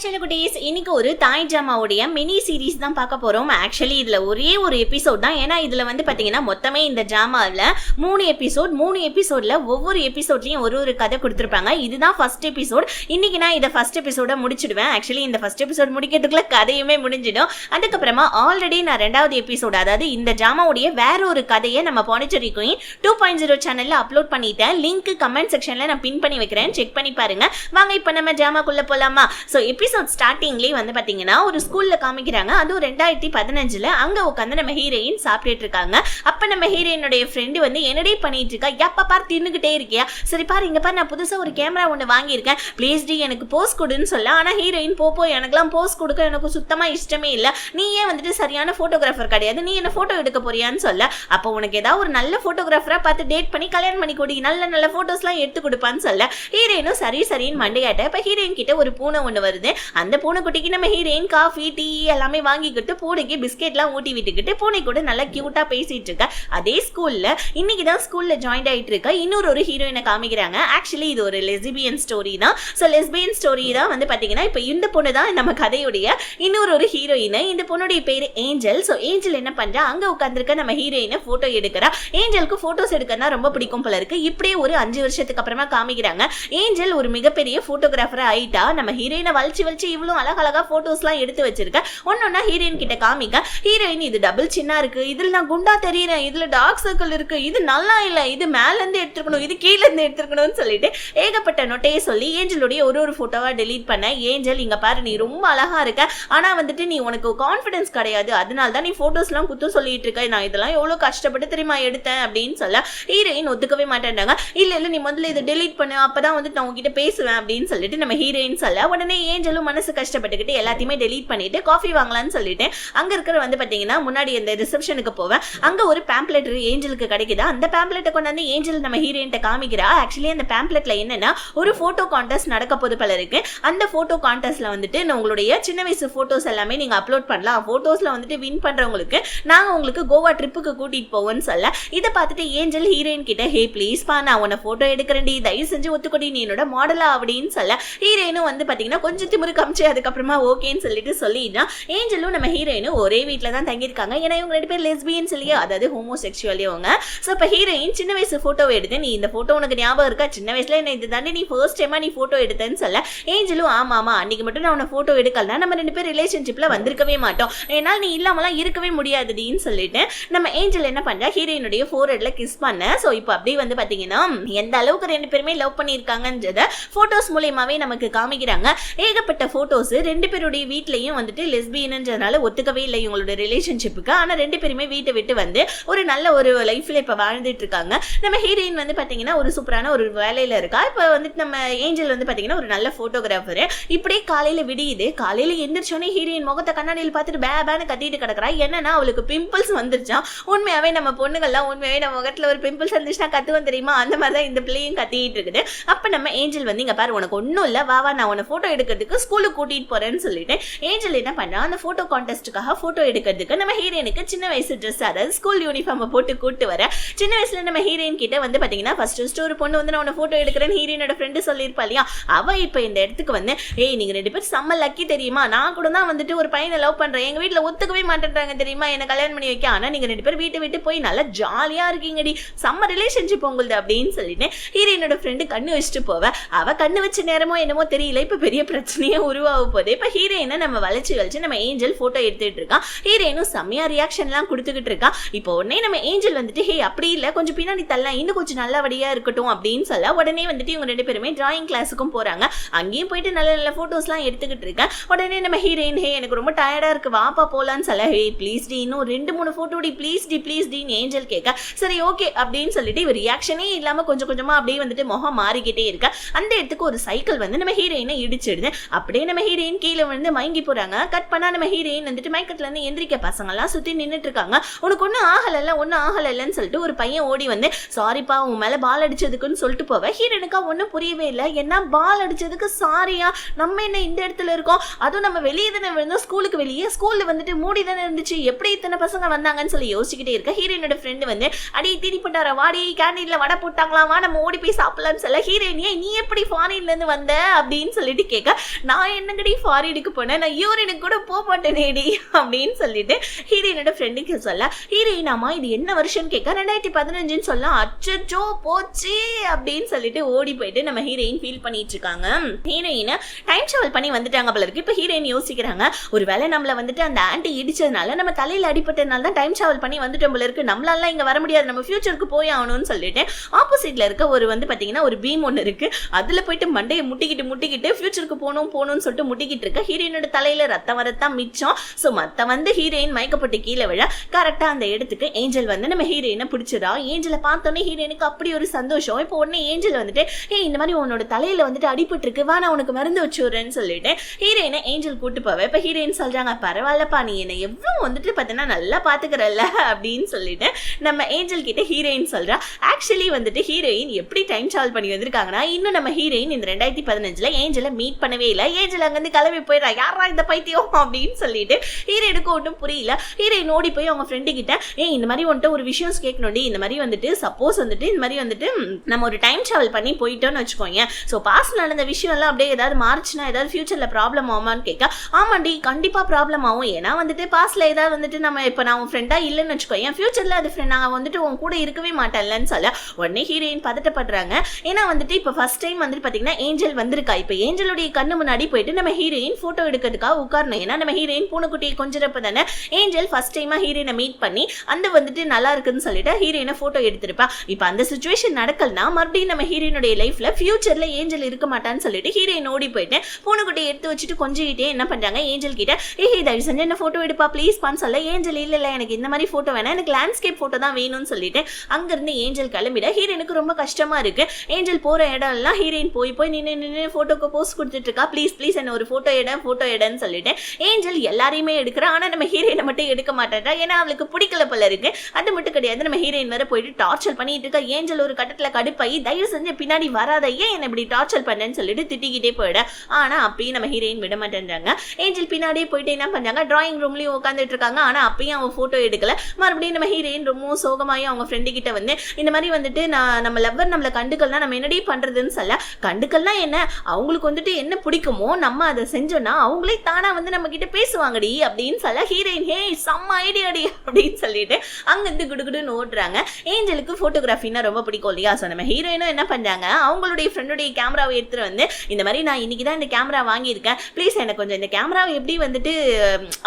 செல்லகுட்டீஸ், இன்னைக்கு ஒரு தாய் ஜாமாவுடைய மினி சீரீஸ் தான் பார்க்க போறோம். ஆக்சுவலி இதுல ஒரே ஒரு எபிசோட் தான். ஏன்னா இதுல பாத்தீங்கன்னா மொத்தமே இந்த ஜாமாவில் 3 எபிசோட்ல ஒவ்வொரு எபிசோட்லயும் ஒரு கதை கொடுத்துருப்பாங்க. இதுதான் ஃபர்ஸ்ட் எபிசோட். இன்னைக்கு நான் இதை ஃபர்ஸ்ட் எபிசோட முடிச்சிடுவேன். ஆக்சுவலி இந்த ஃபர்ஸ்ட் எபிசோட் முடிக்கிறதுக்குள்ள கதையுமே முடிஞ்சிடும். அதுக்கப்புறமா ஆல்ரெடி நான் 2வது எபிசோட், அதாவது இந்த ஜாமாவுடைய வேற ஒரு கதையை நம்ம பாண்டிச்சேரி குயின் 2.0 சேனல்ல அப்லோட் பண்ணிட்டேன். லிங்க் கமெண்ட் செக்ஷன்ல நான் பின் பண்ணி வைக்கிறேன், செக் பண்ணி பாருங்க. வாங்க இப்ப நம்ம ஜாமாக்குள்ள போலாமா? சோ எபிசோட் ஸ்டார்டிங்லேயே பாத்தீங்கன்னா ஒரு ஸ்கூல்ல காமிக்கிறாங்க. அதுவும் 2015ல அங்க உட்காந்து நம்ம ஹீரோயின் சாப்பிட்டுட்டு இருக்காங்க. அப்ப நம்ம ஹீரோயினுடைய ஃப்ரெண்டு என்னடி பண்ணிட்டு இருக்கா, எப்ப பாரு தின்னுகிட்டே இருக்கியா, சரி பாரு இங்க பாரு நான் புதுசா ஒரு கேமரா ஒண்ணு வாங்கியிருக்கேன், ப்ளீஸ் டி எனக்கு போஸ் கொடுன்னு சொல்ல. ஆனா ஹீரோயின் போ எனக்குலாம் போஸ் கொடுக்க எனக்கு சுத்தமா இஷ்டமே இல்ல, நீ ஏன் சரியான போட்டோகிராஃபர் கிடையாது, நீ என்ன போட்டோ எடுக்க போறியான்னு சொல்ல. அப்போ உனக்கு ஏதாவது ஒரு நல்ல போட்டோகிராஃபரா பார்த்து டேட் பண்ணி கல்யாணம் பண்ணி கொடி, நல்ல போட்டோஸ் எல்லாம் எடுத்து கொடுப்பான்னு சொல்ல. ஹீரோயினும் சரின்னு மண்டையாட்ட. இப்ப ஹீரோயின் கிட்ட ஒரு பூனை ஒண்ணு வருது. அந்த பூனைக்குட்டிக்கு நம்ம ஹீரோயின் காஃபி டீ எல்லாமே வாங்கிக்கிட்டு பூனைக்கு பிஸ்கெட்லாம் ஊட்டி விட்டுக்கிட்டு பூனை கூட நல்லா கியூட்டா பேசிட்டு இருக்க. அதே ஸ்கூல்ல இன்னைக்குதான் ஸ்கூல்ல ஜாயின் ஆயிட்டு இருக்க இன்னொரு ஹீரோயினை காமிக்கிறாங்க. ஆக்சுவலி இது ஒரு லெஸ்பியன் ஸ்டோரி தான். ஸோ லெஸ்பியன் ஸ்டோரி தான் பாத்தீங்கன்னா இப்ப இந்த பொண்ணு தான் நம்ம கதையுடைய இன்னொரு ஹீரோயின். இந்த பொண்ணுடைய பேரு ஏஞ்சல். ஸோ ஏஞ்சல் என்ன பண்றா, அங்க உட்காந்துருக்க நம்ம ஹீரோயினை போட்டோ எடுக்கிறா. ஏஞ்சலுக்கு போட்டோஸ் எடுக்கிறதா ரொம்ப பிடிக்கும் போல இருக்கு. இப்படியே ஒரு 5 வருஷத்துக்கு அப்புறமா காமிக்கிறாங்க. ஏஞ்சல் ஒரு மிகப்பெரிய போட்டோகிராஃபரா ஆயிட்டா. நம்ம ஹீரோயினை வலிச்சு இவ்வளவு அழகழகா போட்டோஸ் எல்லாம் எடுத்து வச்சிருக்க. ஒன்னொன்னா ஹீரோயின் கிட்ட காமிக்க. ஹீரோயின் இது டபுள் சின்னா இருக்கு, இதுல நான் குண்டா தெரியறேன், இதுல டார்க் சர்க்கிள் இருக்கு, இது நல்லா இல்ல, இது மேல இருந்து எடுத்துக்கணும், இது கீழே இருந்து எடுத்துக்கணும்னு சொல்லிட்டு ஏகப்பட்ட நொட்டையை சொல்லி ஏஞ்சலுடைய ஒரு போட்டோவா டெலீட் பண்ண. ஏஞ்சல் இங்க பாரு நீ ரொம்ப அழகா இருக்க, ஆனா நீ உனக்கு கான்பிடன்ஸ் கிடையாது, அதனால தான் நீ போட்டோஸ் எல்லாம் குத்து சொல்லிட்டு இருக்க, நான் இதெல்லாம் எவ்வளவு கஷ்டப்பட்டு தெரியுமா எடுத்தேன் அப்படின்னு சொல்ல. ஹீரோயின் ஒத்துக்கவே மாட்டேன்டாங்க. இல்ல நீ முதல்ல இதை டெலீட் பண்ணு, அப்பதான் நான் உங்ககிட்ட பேசுவேன் அப்படின்னு சொல்லிட்டு நம்ம ஹீரோயின் சொல்ல. உடனே ஏஞ்சலும் மனசு கஷ்டப்பட்டுக்கிட்டு எல்லாத்தையுமே டெலீட் பண்ணிட்டு காஃபி வாங்கலாம்னு சொல்லிட்டு அங்க இருக்கிற பாத்தீங்கன்னா முன்னாடி இந்த ரிசப்ஷனுக்கு போவேன். அங்க ஒரு பேம்ப்ளெட் ஏஞ்சலுக்கு கிடைக்குதா. அந்த பேம்ப்ளெட்டை கொண்டாந்து ஏஞ்சல் நம்ம ஹீரோயின்ட்ட காமிக்கிறா. ஆக்சுவலி அந்த பேம்ப்ளெட்ல என்னன்னா ஒரு போட்டோ கான்டெஸ்ட் நடக்க போது பல இருக்கு. அந்த போட்டோ கான்டெஸ்ட்ல உங்களுடைய சின்ன வயசு போட்டோஸ் எல்லாமே நீங்க அப்லோட் பண்ணலாம். போட்டோஸ்ல வின் பண்றவங்களுக்கு நாங்க உங்களுக்கு கோவா ட்ரிப்புக்கு கூட்டிட்டு போவோம்னு சொல்ல. இதை பார்த்துட்டு ஏஞ்சல் ஹீரோயின் கிட்ட ஹே ப்ளீஸ் பா நான் உன்னை போட்டோ எடுக்கிறேன்டி, தயவு செஞ்சு ஒத்துக்கொடி, நீ என்னோட மாடலா அப்படின்னு சொல்ல. ஹீரோயினும் பாத்தீங்கன்னா கொஞ்சம் திமிரு காமிச்சு அதுக்கப்புறமா ஓகேன்னு சொல்லிட்டு சொல்லிடுறான். ஏஞ்சலும் நம்ம ஹீரோயினும் ஒரே வீட்டுல தான் தங்கியிருக்காங்க. ஏன்னா இவங்க 2 பேர் லெஸ்பியன்ஸ் இல்லையா, அதாவது ஹோமோசெக்சுவல் இவங்க. சோ இப்ப ஹீரோயின் சின்ன வயசு போட்டோவை எடுத்து, நீ இந்த போட்டோ உனக்கு ஞாபகம் இருக்கா, சின்ன வயசுல என்ன இது தாண்டி நீ ஃபர்ஸ்ட் டைமா நீ போட்டோ எடுத்தேன்னு சொல்ல. ஏஞ்சலும் ஆமா அன்னைக்கு மட்டும் நான் உன்னை போட்டோ எடுக்கலனா நம்ம 2 பேர் ரிலேஷன்ஷிப்ல வந்திருக்கவே மாட்டோம், ஏன்னா நீ இல்லாமலாம் இருக்கவே முடியாதுன்னு சொல்லிட்டு நம்ம ஏஞ்சல் என்ன பண்றா, ஹீரோயினுடைய ஃபோர்ஹெட்ல கிஸ் பண்ண. சோ இப்போ அப்படியே பாத்தீங்கன்னா எந்த அளவுக்கு 2 பேருமே லவ் பண்ணிருக்காங்கன்றத போட்டோஸ் மூலமாவே நமக்கு காமிக்கிறாங்க. ஏகப்பட்ட போட்டோஸ் 2 பேருடைய வீட்லயும் லெஸ்பியன்ன்றதுனால ஒத்துக்கவே இல்லை இவங்களோட ரிலேஷன்ஷிப்புக்கு. ஆனா 2 பேருமே வீட்டை விட்டு ஒரு நல்ல ஒரு லைஃப்ல இப்ப வாழ்ந்துட்டு இருக்காங்க. நம்ம ஹீரோயின் பாத்தீங்கன்னா ஒரு சூப்பரான ஒரு வேலையில இருக்கா. இப்ப நம்ம ஏஞ்சல் பாத்தீங்கன்னா ஒரு நல்ல போட்டோகிராஃபர். இப்படியே காலையில விடியுது. காலையில எந்திரிச்சோன்னே ஹீரோயின் முகத்தை கண்ணாடியில் பார்த்துட்டு பேன்னு கத்திட்டு கிடக்குறா. என்னன்னா அவளுக்கு பிம்பிள்ஸ் வந்துருச்சான். உண்மையாவே நம்ம பொண்ணுகள்லாம் உண்மையாவே நம்ம முகத்துல ஒரு பிம்பிள்ஸ் வந்துச்சுன்னா கத்துவோம் தெரியுமா, அந்த மாதிரிதான் இந்த பிள்ளையும் கத்திட்டு இருக்குது. அப்ப நம்ம ஏஞ்சல் இங்க பாரு உனக்கு ஒன்னும் இல்ல, வா நான் உன்னை போட்டோ எடுக்கிறதுக்கு ஸ்கூலுக்கு கூட்டிட்டு போறேன்னு சொல்லிட்டு ஏஞ்சல் என்ன பண்ணா, அந்த போட்டோ கான்டெஸ்ட்டுக்காக போட்டோ எடுக்கிறதுக்கு நம்ம ஹீரோயினுக்கு சின்ன வயசு ட்ரெஸ், அதாவது ஸ்கூல் யூனிஃபார்ம் போட்டு கூட்டு வர. சின்ன வயசுல நம்ம ஹீரோயின் கிட்ட பாத்தீங்கன்னா ஃபர்ஸ்ட் ஒரு பொண்ணு நான் உன்னை போட்டோ எடுக்கிறேன்னு ஹீரோயினோட ஃப்ரெண்டு சொல்லியிருப்பா இல்லையா, அவ இப்ப இந்த இடத்துக்கு ஏய் நீங்க 2 பேர் செம்ம லக்கி தெரியுமா, நான் கூட தான் ஒரு பையனை லவ் பண்றேன், எங்க வீட்டுல ஒத்துக்கவே மாட்டேன்றாங்க தெரியுமா என்ன கல்யாணம் பண்ணி வைக்க, ஆனா நீங்க 2 பேர் வீட்டை விட்டு போய் நல்லா ஜாலியா இருக்கீங்கடி, செம்ம ரிலேஷன்ஷிப் உங்களுது அப்படின்னு சொல்லிட்டு ஹீரோயினோட ஃப்ரெண்டு கண்ணு வச்சுட்டு போவ. அவ கண்ணு வச்ச நேரமோ என்னமோ தெரியல, இப்ப பெரிய பிரச்சனையே உருவாக போகுது. இப்ப ஹீரோயினை நம்ம வளைச்சு நம்ம ஏஞ்சல் போட்டோ எடுத்துட்டு இருக்கான். ஹீரோயினும் செம்மையா ரியாக்ஷன் எல்லாம் கொடுத்துக்கிட்டு இருக்கா. இப்போ உடனே நம்ம ஏஞ்சல் ஹே அப்படி இல்ல கொஞ்சம் பின்னாடி தள்ளலாம், இன்னும் கொஞ்சம் நல்லபடியா இருக்கட்டும் அப்படின்னு சொல்ல. உடனே இவங்க 2 பேருமே டிராயிங் கிளாஸுக்கும் போறாங்க. அங்கேயும் போயிட்டு நல்ல போட்டோஸ் எல்லாம் எடுத்துக்கிட்டு இருக்கேன். உடனே நம்ம ஹீரோயின் ஹே எனக்கு ரொம்ப டயர்டா இருக்கு வாப்பா போலான்னு சொல்ல. ஹே ப்ளீஸ் டி இன்னும் 2-3 போட்டோ டி ப்ளீஸ் டி ஏஞ்சல் கேட்க. சரி ஓகே அப்படின்னு சொல்லிட்டு இவர் ரியாக்ஷனே இல்லாம கொஞ்சம் கொஞ்சமா அப்படியே முகம் மாறிக்கிட்டே இருக்க. அந்த இடத்துக்கு ஒரு சைக்கிள் நம்ம ஹீரோயினை இடிச்சிடுது. அப்படியே நம்ம ஹீரோயின் கீழே மயங்கி போறாங்க. கட் பண்ணா நம்ம ஹீரோயின் மயக்கத்துல இருந்து எந்திரிக்க பசங்க எல்லாம் சுத்தி நின்னுட்டு இருக்காங்க. உனக்கு ஒன்னும் ஆகலன்னு சொல்லிட்டு ஒரு பையன் ஓடி சாரிப்பா உன் மேல பால் அடிச்சதுக்குன்னு சொல்லிட்டு போவ. ஹீரோயினுக்கா ஒன்னும் புரியவே இல்லை, என்ன பால் அடிச்சதுக்கு சாரியா, நம்ம என்ன இந்த இடத்துல இருக்கோம், அதுவும் நம்ம வெளியே தானே இருந்தோம், ஸ்கூலுக்கு வெளியே, ஸ்கூல்ல மூடி தானே இருந்துச்சு, எப்படி இத்தனை பசங்க வந்தாங்கன்னு சொல்லி யோசிச்சுக்கிட்டே இருக்க. ஹீரோயினோட ஃப்ரெண்டு அடி தீனி போட்டாரா, வாடி கேண்டீன்ல வடை போட்டாங்களா, வா நம்ம ஓடி போய் சாப்பிடலாம்னு சொல்ல. ஹீரோயினியே நீ எப்படி ஃபாரின்ல இருந்து வந்த அப்படின்னு சொல்லிட்டு கேட்க. நான் என்னங்கடி ஃபாரினுக்கு போனேன், நான் யூரினுக்கு கூட போக மாட்டேனேடி அப்படின்னு சொல்லிட்டு ஹீரோயினோட ஃப்ரெண்டுக்கு சொல்ல, ஹீரோயினாமா இது என்ன வருஷம்னு கேட்க 2015 சொல்ல, அச்சோ போச்சு அப்படின்னு சொல்லிட்டு ஓடி போயிட்டு நம்ம ஹீரோயின் ஃபீல் பண்ணிட்டு இருக்காங்க. ஹீரோயின் டைம் டிராவல் பண்ணி வந்துட்டாங்க போல இருக்கு. இப்போ ஹீரோயின் யோசிக்கிறாங்க, ஒருவேளை நம்மள வந்துட்டு அந்த ஆன்டி இடிச்சதுனால நம்ம தலையில அடிபட்டதுனால தான் டைம் டிராவல் பண்ணி வந்துட்டோம் போல இருக்கு, நம்மளால இங்க வர முடியாது, நம்ம ஃபியூச்சருக்கு போய் ஆகணும்னு சொல்லிட்டு ஆப்போசிட்ல இருக்க ஒரு வந்து பாத்தீங்கன்னா ஒரு பீம் ஒன்று இருக்கு, அதுல போயிட்டு மண்டையை முட்டிக்கிட்டு ஃபியூச்சருக்கு போகணும்னு சொல்லிட்டு முட்டிக்கிட்டு இருக்க ஹீரோயினோட தலையில ரத்தம் வரத்தான் மிச்சம். ஸோ மத்த வந்து ஹீரோயின் மயக்கப்பட்டு கீழே விழ கரெக்டா அந்த இடத்துக்கு ஏஞ்சல் வந்து நம்ம ஹீரோயினை பிடிச்சிடா. ஏஞ்சலை பார்த்தோன்னே ஹீரோயினுக்கு அப்படி ஒரு சந்தோஷம். இப்போ உடனே ஏஞ்சல் வந்துட்டு இந்த மாதிரி உன்னோட தலையில வந்துட்டு அடிபட்டு இருக்கு, வா நான் உனக்கு மருந்து வச்சுடுறேன்னு சொல்லிட்டு ஹீரோயினை ஏஞ்சல் கூட்டு போவேன். இப்போ ஹீரோயின் சொல்றாங்க, பரவாயில்லப்பா நீ என்ன எவ்வளவு வந்துட்டு பார்த்தீங்கன்னா நல்லா பாத்துக்கிறல்ல அப்படின்னு சொல்லிட்டு நம்ம ஏஞ்சல் கிட்ட ஹீரோயின் சொல்றா. ஆக்சுவலி வந்துட்டு ஹீரோயின் எப்படி டைம் டிராவல் பண்ணி வந்திருக்காங்கன்னா, இன்னும் நம்ம ஹீரோயின் இந்த 2015 ஏஞ்சலை மீட் பண்ணவே இல்லை. ஏஞ்சல் அங்கிருந்து கிளம்பி போயிடா, யாரா இந்த பைத்தியம் அப்படின்னு சொல்லிட்டு ஹீரோயினுக்கு ஒன்றும் புரியல. ஹீரோயின் ஓடி போய் அவங்க ஃப்ரெண்டு கிட்ட இந்த மாதிரி வந்துட்டு ஒரு விஷயம் கேட்கணும்டி, இந்த மாதிரி வந்துட்டு சப்போஸ் வந்துட்டு இந்த மாதிரி வந்துட்டு நம்ம ஒரு டைம் டிராவல் பண்ணி போயிட்டோம்னு வச்சுக்கோங்க, ஸோ பாஸ்ட் நடந்த விஷயம் எல்லாம் அப்படியே ஏதாவது மாறுச்சுன்னா ஏதாவது ஃபியூச்சர்ல ப்ராப்ளம் ஆகுமான்னு கேட்க, ஆமாண்டி கண்டிப்பா ப்ராப்ளம் ஆகும், ஏன்னா வந்துட்டு பாஸ்ட்ல ஏதாவது வந்துட்டு நம்ம இப்போ நான் உன் ஃப்ரெண்டா இல்லைன்னு வச்சுக்கோங்க, ஃபியூச்சர்ல அது நான் வந்துட்டு உன் கூட இருக்கவே மாட்டேன்லன்னு சொல்ல உடனே ஹீரோயின் பதட்டப்படுறாங்க. ஏன்னா வந்துட்டு இப்போ ஃபர்ஸ்ட் டைம் வந்துட்டு பாத்தீங்கன்னா ஏஞ்சல் வந்திருக்கா. இப்போ ஏஞ்சலுடைய கண்ணு முன்னாடி போயிட்டு நம்ம ஹீரோயின் போட்டோ எடுக்கிறதுக்காக உட்காரணும். ஏன்னா நம்ம ஹீரோயின் பூனைக்குட்டியை கொஞ்சிறப்ப தானே ஏஞ்சல் ஃபர்ஸ்ட் டைமா ஹீரோயினை மீட் பண்ணி அந்த வந்துட்டு நல்லா இருக்குன்னு சொல்லிட்டு ஹீரோயினை போட்டோ எடுத்திருப்பா. இப்போ அந்த சிச்சுவேஷன் நடக்கலனா மறுபடியும் நம்ம ஹீரோயினுடைய லைஃப்ல ஃபியூச்சர்ல ஏஞ்சல் இருக்க மாட்டான்னு சொல்லிட்டு ஹீரோயின் ஓடி போயிட்டு பூனைக்குட்டியை எடுத்து வச்சுட்டு கொஞ்சிக்கிட்டே என்ன பண்றாங்க ஏஞ்சல் கிட்ட, தயவு செஞ்சு என்ன போட்டோ எடுப்பா ப்ளீஸ் பான்னு சொல்ல, ஏஞ்சல் இல்ல எனக்கு இந்த மாதிரி போட்டோ வேணா, எனக்கு லேண்ட்ஸ்கேப் போட்டோ தான் வேணும்னு சொல்லிட்டு அங்கிருந்து ஏஞ்சல் கிளம்பிட. ஹீரோயினுக்கு ரொம்ப கஷ்டமா இருக்கு. ஏஞ்சல் போற இடம் எல்லாம் ஹீரோயின் போய் நின்று போட்டோக்கு போஸ்ட் கொடுத்துட்டு இருக்கா, ப்ளீஸ் என்ன ஒரு போட்டோ எடுன்னு சொல்லிட்டு ஏஞ்சல் எல்லாரையுமே எடுக்கிறா. ஆனா நம்ம ஹீரோயினை மட்டும் எடுக்க மாட்டேன்றா, ஏன்னா அவளுக்கு பிடிக்கல போல இருக்கு. அது மட்டும் கிடையாது, நம்ம ஹீரோயின் வேற போயிட்டு டார்ச்சர் பண்ணிட்டு இருக்கா. ஏஞ்சல் ஒரு கட்டத்துல கடுப்பாயி, தயவு செஞ்சு பின்னாடி வராத, ஏன் என்ன இப்படி டார்ச்சர் பண்ணேன்னு சொல்லிட்டு திட்டிக்கிட்டே போயிட. ஆனா அப்பயும் நம்ம ஹீரோயின் விட மாட்டேன்றாங்க. ஏஞ்சல் பின்னாடியே போயிட்டு என்ன பண்றாங்க, டிராயிங் ரூம்லயும் உட்காந்துட்டு இருக்காங்க. ஆனா அப்பயும் அவன் போட்டோ எடுக்கல. மறுபடியும் நம்ம ஹீரோயின் ரொம்ப சோகமாயி அவங்க ஃப்ரெண்டு கிட்ட வந்து இந்த மாதிரி வந்துட்டு நம்ம லவ்வர் நம்மள கண்டுக்கல்னா நம்ம என்னடி பண்றதுன்னு சொல்ல, கண்டுக்கல்னா என்ன, அவங்களுக்கு வந்துட்டு என்ன பிடிக்குமோ நம்ம அதை செஞ்சோம்னா அவங்களே தானா வந்து நம்ம கிட்ட பேசுவாங்கடி அப்படின்னு சொல்ல, ஹீரோயின் செம்ம ஐடியாடி அப்படின்னு சொல்லிட்டு அங்கிருந்து குடுகுடுன்னு ஓடுறாங்க. ஏஞ்சலுக்கு போட்டோகிராஃபின்னா ரொம்ப பிடிக்கும் இல்லையா. ஸோ நம்ம ஹீரோயினும் என்ன பண்றாங்க, அவங்களுடைய ஃப்ரெண்டுடைய கேமராவை எடுத்துட்டு வந்து இந்த மாதிரி நான் இன்னைக்கு தான் இந்த கேமரா வாங்கியிருக்கேன், ப்ளீஸ் எனக்கு கொஞ்சம் இந்த கேமராவை எப்படி வந்துட்டு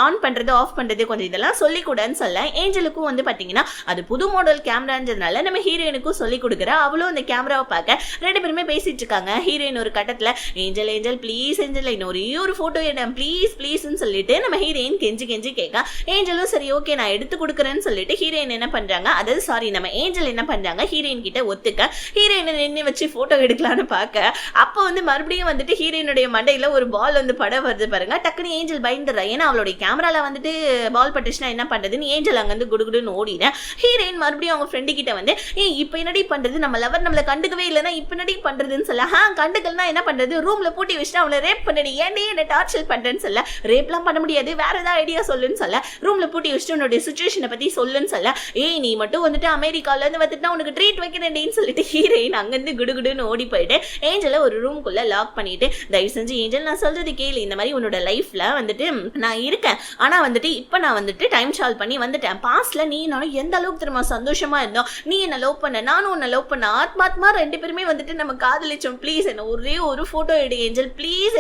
ஆன் பண்றது ஆஃப் பண்றது கொஞ்சம் இதெல்லாம் சொல்லி கொடுன்னு சொல்ல, ஏஞ்சலுக்கும் வந்து பாத்தீங்கன்னா அது புது மாடல் கேமரான்றதுனால நம்ம ஹீரோயினுக்கும் சொல்லி கொடுக்குற. அவளும் அந்த கேமராவை பார்க்க ரெண்டு பேருமே பேசிட்டு இருக்காங்க. ஹீரோயின் ஒரு கட்டத்துல ஏஞ்சல் ப்ளீஸ் ஏஞ்சல் இன்னொரு போட்டோ எடு ப்ளீஸ்ன்னு சொல்லிட்டு நம்ம ஹீரோயின் கெஞ்சி கேட்க, ஏஞ்சலும் சரி ஓகே நான் எடுத்து கொடுக்குறேன்னு சொல்லிட்டு ஹீரோயின் என்ன பண்றாங்க, அதாவது சாரி நம்ம ஏஞ்சல் என்ன பண்றாங்க, ஹீரோயின் கிட்ட ஒத்துக்க ஹீரோயினை நின்று வச்சு போட்டோ எடுக்கலான்னு பார்க்க, அப்போ வந்து மறுபடியும் வந்துட்டு ஹீரோயினுடைய மண்டையில ஒரு பால் வந்து படம் வருது பாருங்க. டக்குன்னு ஏஞ்சல் பயந்துடுறா. ஏன்னா அவளுடைய கேமரால வந்துட்டு பால் பட்டுச்சுன்னா என்ன பண்றதுன்னு ஏஞ்சல் அங்க வந்து குடுகுடுன்னு ஓடின. ஹீரோயின் மறுபடியும் அவங்க ஃப்ரெண்டு கிட்ட வந்து இப்ப என்னடி பண்றது, நம்ம லவர் நம்மள கண்டுக்கவே இல்லைன்னா இப்ப என்னடி பண்றதுன்னு சொல்ல, கண்டுக்கலன்னா என்ன பண்றது, ரூம்ல பூட்டி வச்சுட்டு அவளை ரேப் பண்ணடி, ஏன்டி என்ன டார்ச்சர் பண்றேன்னு சொல்ல, ரேப்லாம் பண்ண முடியாது வேற ஏதாவது ஐடியா சொல்லுன்னு சொல்ல, ரூம்ல பூட்டி வச்சுட்டு உன்னுடைய சிச்சுவேஷனை பத்தி சொல்லுன்னு சொல்ல, நீ மட்டும் வந்துட்டு அமெரிக்கால இருந்து வந்துட்டு உனக்கு ட்ரீட் வைக்கிறேன்னு சொல்லிட்டு ஹீரோயின் அங்கிருந்து குடுகுடுன்னு ஓடி போயிட்டு ஏஞ்சலை ஒரு ரூம்குள்ள லாக் பண்ணிட்டு, தயவு செஞ்சு ஏஞ்சல் நான் சொல்றது கேளு, இந்த மாதிரி உன்னோட லைஃப்ல வந்துட்டு நான் இருக்கேன், ஆனா வந்துட்டு இப்ப நான் வந்துட்டு டைம் டிராவல் பண்ணி வந்துட்டேன். பாஸ்ட்ல நீ நானும் எந்த அளவுக்கு தெரியுமா சந்தோஷமா இருந்தோம், நீ என்ன லவ் பண்ண நானும் உன்னை லவ் பண்ண, ஆத்மாத்மா ரெண்டு பேருமே வந்துட்டு நம்ம காதலிச்சோம், ப்ளீஸ் என்ன ஒரே ஒரு போட்டோ எடு ஏஞ்சல் ப்ளீஸ்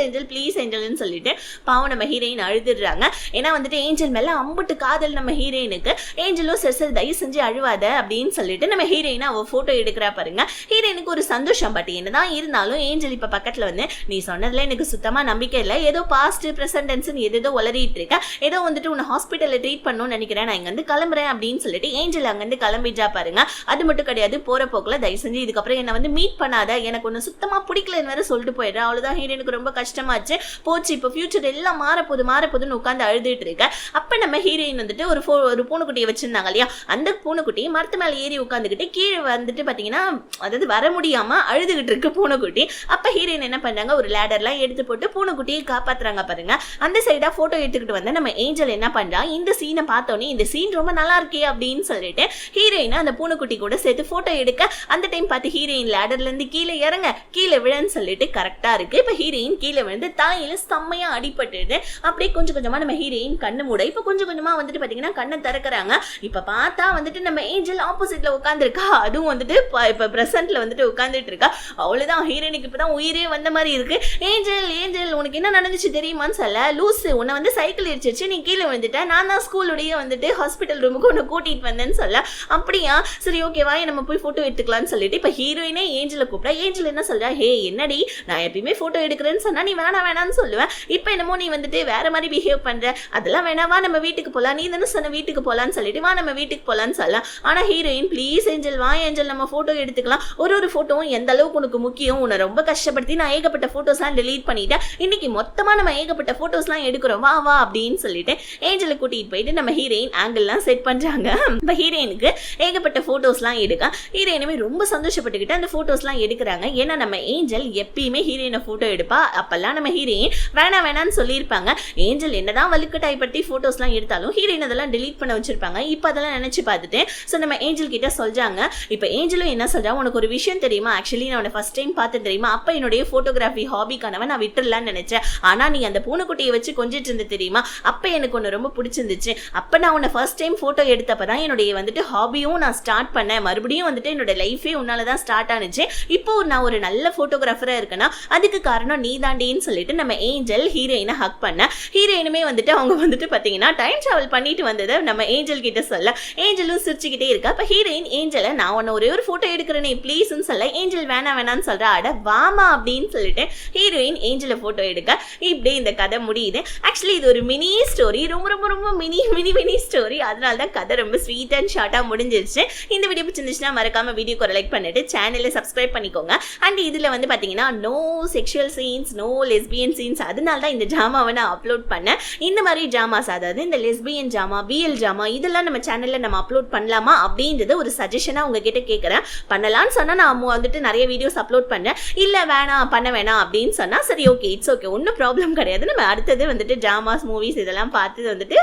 ஏஞ்சல்னு சொல்லிட்டு பாவம் நம்ம ஹீரோயின் அழுதுடுறாங்க. ஏன்னா வந்துட்டு ஏஞ்சல் மேல அம்புட்டு காதல் நம்ம ஹீரோயினுக்கு. ஏஞ்சலும் சரி தயவு செஞ்சு அழுவாத அப்படின்னு சொல்லிட்டு நம்ம ஹீரோயினை அவ போட்டோ எடுக்கிறா பாருங்க. ஹீரோயினுக்கு ஒரு சந்தோஷம். பட் என்னதான் இருந்தாலும் ஏஞ்சல் இப்ப பக்கத்துல வந்து நீ சொன்னதுல எனக்கு சுத்தமா நம்பிக்கை இல்லை, ஏதோ பாஸ்ட் பிரசன்ட் டென்ஸ் ஏதோ உளறிட்டு இருக்க, ஏதோ வந்துட்டு உன்னை ஹாஸ்பிட்டல்ல ட்ரீட் பண்ணணும்னு நினைக்கிறேன், நான் இங்க வந்து கிளம்புறேன் அப்படின்னு சொல்லிட்டு ஏஞ்சல் அங்க இருந்து கிளம்பிட்டா பாருங்க. அது மட்டும் கிடையாது, போற போக்குல தயவு செஞ்சு இதுக்கப்புறம் என்ன வந்து மீட் பண்ணாத, எனக்கு ஒண்ணு சுத்தமா பிடிக்கலன்னு வேற சொல்லிட்டு போயிடுறேன். அவ்வளவுதான் ஹீரோயினுக்கு ரொம்ப கஷ்டமாச்சு, போச்சு இப்போ ஃபியூச்சர் எல்லாம் மாறப்போதுன்னு உட்காந்து அழுதுட்டு இருக்க. அப்ப நம்ம ஹீரோயின் வந்துட்டு ஒரு பூனைக்குட்டியை வச்சிருந்தாங்க இல்லையா, அந்த பூனைக்குட்டியை மரத்து மேல ஏறி உட்காந்துக்கிட்டு கீழே வந்துட்டு பாத்தீங்கன்னா அதாவது வர முடியாம அழுதுகிட்டு இருக்கு பூனைக்குட்டி. அப்ப ஹீரோயின் என்ன பண்றாங்க, ஒரு லேடர்லாம் எடுத்து போட்டு பூனைக்குட்டியை காப்பாத்துறாங்க பாருங்க. அந்த சைடா போட்டோ எடுத்துக்கிட்டு வந்து நம்ம ஏஞ்சல் என்ன பண்றா, இந்த சீனை பார்த்தோன்னே இந்த சீன் ரொம்ப நல்லா இருக்கே அப்படின்னு சொல்லிட்டு ஹீரோயின் அந்த பூனைக்குட்டி கூட சேர்த்து போட்டோ எடுக்க, அந்த டைம் பார்த்து ஹீரோயின் லேடர்ல இருந்து கீழே இறங்க, கீழே விழன்னு சொல்லிட்டு கரெக்டா இருக்கு. இப்ப ஹீரோயின் கீழே விழுந்து தலையில செம்மையா அடிபட்டுது. அப்படியே கொஞ்சம் கொஞ்சமா நம்ம ஹீரோயின் கண்ணு மூட இப்ப கொஞ்சம் கொஞ்சமா வந்துட்டு பாத்தீங்கன்னா கண்ணை திறக்கிறாங்க. இப்ப பார்த்தா வந்துட்டு நம்ம ஏஞ்சல் ஆப்போசிட்ல உட்காந்துருக்கா. அதுவும் வந்துட்டு இப்ப பிரசன்ட்ல வந்துட்டு உட்காந்துட்டு இருக்கா. அவ்வளவுதான், ஹீரோயினுக்கு இப்பதான் உயிரே வந்த மாதிரி இருக்கு. ஏஞ்சல் ஏஞ்சல் உனக்கு என்ன நடந்துச்சு தெரியுமான்னு சொல்ல, லூசு உன்னை வந்து சைக்கிள் இடிச்சிருச்சு, நீ கீழே வந்துட்ட, நான் தான் ஸ்கூலுடைய வந்துட்டு ஹாஸ்பிட்டல் ரூமுக்கு உன்னை கூட்டிட்டு வந்தேன்னு சொல்ல, அப்படியா சரி ஓகேவா நம்ம போய் போட்டோ எடுத்துக்கலாம்னு சொல்லிட்டு இப்ப ஹீரோயினே ஏஞ்சலை கூப்பிட்டா. ஏஞ்சல் என்ன சொல்றா, ஹே என்னடி நான் எப்பயுமே போட்டோ எடுக்கிறேன்னு சொன்னா நீ வேணாம்னு சொல்லுவேன், இப்ப என்னமோ நீ வந்துட்டு வேற மாதிரி பிஹேவ் பண்ற, அதெல்லாம் வேணாவா நம்ம வீட்டுக்கு போலாம், நீ தானே சொன்ன வீட்டுக்கு போலான்னு சொல்லிட்டு வா நம்ம வீட்டுக்கு போலான்னு சொல்லலாம். ஆனா ஹீரோயின் ப்ளீஸ் ஏஞ்சல் வா ஏஞ்சல் நம்ம போட்டோ எடுத்துக்கலாம், ஒரு போட்டோவும் எந்த அளவுக்கு உனக்கு முக்கியம், உன்னை ரொம்ப கஷ்டப்படுத்தி நான் ஏகப்பட்ட போட்டோஸ்லாம் டெலீட் பண்ணிட்டேன், இன்னைக்கு மொத்தமா நம்ம ஏகப்பட்ட போட்டோஸ்லாம் எடுக்கிறோம் வா வா அப்படின்னு சொல்லிட்டு ஏஞ்சலை கூட்டிட்டு போயிட்டு நம்ம ஹீரோயின் ஆங்கிள்லாம் செட் பண்றாங்க. இப்ப ஹீரோயினுக்கு ஏகப்பட்ட போட்டோஸ்லாம் எடுக்க ஹீரோயினுமே ரொம்ப சந்தோஷப்பட்டுக்கிட்டு அந்த போட்டோஸ்லாம் எடுக்கிறாங்க. ஏன்னா நம்ம ஏஞ்சல் எப்பயுமே ஹீரோயினை போட்டோ எடுப்பா. அப்பெல்லாம் நம்ம ஹீரோயின் வேணான்னு சொல்லியிருப்பாங்க. ஏஞ்சல் என்னதான் வலுக்கட்டாயப்படுத்தி போட்டோஸ்லாம் எடுத்தாலும் ஹீரோயின் அதெல்லாம் டெலீட் பண்ண வச்சிருப்பாங்க. இப்ப அதெல்லாம் நினைச்சு பார்த்துட்டு ஸோ நம்ம ஏஞ்சல் கிட்ட சொல்றாங்க. இப்ப ஏஞ்சலும் என்ன சொல்றா, உனக்கு ஒரு விஷயம் தெரியுமா, ஆக்சுவலி நான் ஃபர்ஸ்ட் டைம் பார்த்தேன் தெரியுமா, அப்ப என்னுடைய போட்டோகிராஃபி ஹாபிக்கானவன் நான் விட்டுறலான்னு நினைச்சேன், ஆனா நீ அந்த பூனைக்குட்டியை வச்சு கொஞ்சிட்டு இருந்த தெரியுமா, அப்ப எனக்கு ஒன்னு ரொம்ப பிடிச்சிருந்துச்சு, அப்ப நான் உன்னை ஃபர்ஸ்ட் டைம் போட்டோ எடுத்தப்பதான் என்னுடைய வந்துட்டு ஹாபியும் நான் ஸ்டார்ட் பண்ணேன், மறுபடியும் வந்துட்டு என்னோட லைஃபே உன்னாலதான் ஸ்டார்ட் ஆனிச்சு, இப்போ நான் ஒரு நல்ல போட்டோகிராஃபரா இருக்கேன்னா அதுக்கு காரணம் நீ தாண்டின்னு சொல்லிட்டு நம்ம ஏஞ்சல் ஹீரோயினை ஹக் பண்ண. ஹீரோயினுமே வந்துட்டு அவங்க வந்துட்டு பாத்தீங்கன்னா டைம் டிராவல் பண்ணிட்டு வந்ததை நம்ம ஏஞ்சல் கிட்ட சொல்ல, ஏஞ்சலும் சிரிச்சுக்கிட்டே இருக்கா. அப்ப ஹீரோயின் ஏஞ்சலை நான் உன்ன ஒரே ஒரு போட்டோ எடுக்கிறேனே ப்ளீஸ்ன்னு சொல்ல, ஏஞ்சல் வேணான்னு சொல்றா. அட வாமா அப்படின்னு சொல்லிட்டு ஹீரோயின் ஏஞ்சலை போட்டோ எடுக்க இப்படி இந்த கதை முடியுது. ஆக்சுவலி இது ஒரு மினி ஸ்டோரி, ரொம்ப ரொம்ப ரொம்ப மினி ஸ்டோரி, அதனால தான் கதை ரொம்ப ஸ்வீட் அண்ட் ஷார்ட்டா முடிஞ்சிருச்சு. இந்த வீடியோ பிடிச்சிருந்துச்சுன்னா மறக்காம வீடியோக்கு ஒரு லைக் பண்ணிட்டு சேனலை சப்ஸ்கிரைப் பண்ணிக்கோங்க. அண்ட் இதுல வந்து பாத்தீங்கன்னா no sexual scenes, no lesbian scenes, அதனால தான் இந்த ஜாமாவை நான் அப்லோட் பண்ணேன். இந்த மாதிரி ஜாமாஸ், அதாவது இந்த லெஸ்பியன் ஜாமா, பிஎல் ஜாமா, இதெல்லாம் நம்ம சேனல்ல நம்ம அப்லோட் பண்ணலாமா அப்படின்றது ஒரு சஜஷனா உங்ககிட்ட கேட்கறேன். பண்ணலாம்னு சொன்னா நான் வந்துட்டு நிறைய வீடியோஸ் அப்லோட் பண்ணேன், இல்ல வேணாம் பண்ண வேணாம் அப்படின்னு சொன்னா சரி ஓகே இட்ஸ் ஓகே, ஒன்றும் ப்ராப்ளம் கிடையாது, நம்ம அடுத்தது வந்துட்டு ஜாமாஸ் மூவிஸ் இதெல்லாம் பார்த்து வந்துட்டு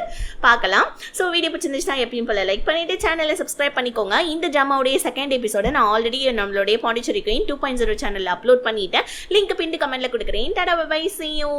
பார்க்கலாம். ஸோ வீடியோ பிடிச்சிருந்துச்சுன்னா எப்பயும் போல லைக் பண்ணிட்டு சேனலை சப்ஸ்கிரைப் பண்ணிக்கோங்க. இந்த ஜாமாவுடைய செகண்ட் எபிசோட நான் ஆல்ரெடி நம்மளுடைய பாண்டிச்சேரி 2.0 சேனல்ல அப்லோட் பண்ணிட்டேன், லிங்க் பின் கமெண்ட்ல கொடுக்குறேன். Tata bye bye, see you.